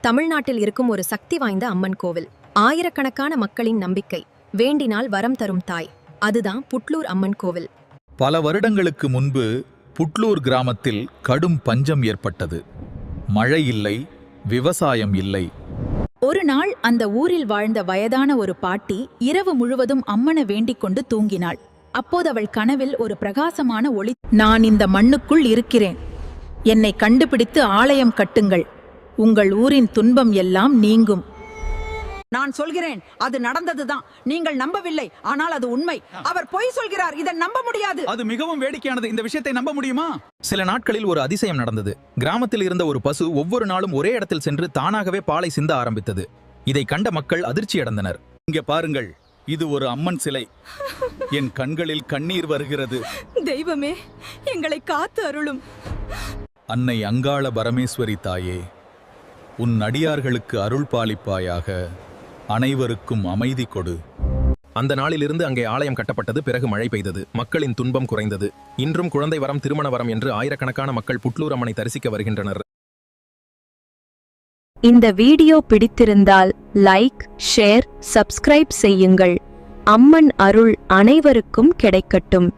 தமிழ்நாட்டில் இருக்கும் ஒரு சக்தி வாய்ந்த அம்மன் கோவில். ஆயிரக்கணக்கான மக்களின் நம்பிக்கை. வேண்டினால் வரம் தரும் தாய். அதுதான் புட்லூர் அம்மன் கோவில். பல வருடங்களுக்கு முன்பு புட்லூர் கிராமத்தில் கடும் பஞ்சம் ஏற்பட்டது. மழை இல்லை, விவசாயம் இல்லை. ஒரு நாள் அந்த ஊரில் வாழ்ந்த வயதான ஒரு பாட்டி இரவு முழுவதும் அம்மனை வேண்டிக் கொண்டு தூங்கினாள். அப்போது அவள் கனவில் ஒரு பிரகாசமான ஒளி, நான் இந்த மண்ணுக்குள் இருக்கிறேன், என்னை கண்டுபிடித்து ஆலயம் கட்டுங்கள், உங்கள் ஊரின் துன்பம் எல்லாம் நீங்கும். நான் சொல்கிறேன், அது நடந்ததுதான். நீங்கள் நம்பவில்லை, ஆனால் அது உண்மை. அவர் பொய் சொல்கிறார், இதை நம்ப முடியாது. அது மிகவும் வேடிக்கையானது. இந்த விஷயத்தை நம்ப முடியுமா? சில நாட்களில் ஒரு அதிசயம் நடந்தது. கிராமத்தில் இருந்த ஒரு பசு ஒவ்வொரு நாளும் ஒரே இடத்தில் சென்று தானாகவே பாலை சிந்த ஆரம்பித்தது. இதை கண்ட மக்கள் அதிர்ச்சியடைந்தனர். இங்கே பாருங்கள், இது ஒரு அம்மன் சிலை. என் கண்களில் கண்ணீர் வருகிறது. தெய்வமே, எங்களை காத்து அருளும். அன்னை அங்காள பரமேஸ்வரி தாயே, உன் அடியார்களுக்கு அருள் பாலிப்பாயாக. அனைவருக்கும் அமைதி கொடு. அந்த நாளிலிருந்து அங்கே ஆலயம் கட்டப்பட்டது. பிறகு மழை பெய்தது. மக்களின் துன்பம் குறைந்தது. இன்றும் குழந்தை வரம், திருமண வரம் என்று ஆயிரக்கணக்கான மக்கள் புட்லூர் அம்மனை தரிசிக்க வருகின்றனர். இந்த வீடியோ பிடித்திருந்தால் லைக், ஷேர், சப்ஸ்கிரைப் செய்யுங்கள். அம்மன் அருள் அனைவருக்கும் கிடைக்கட்டும்.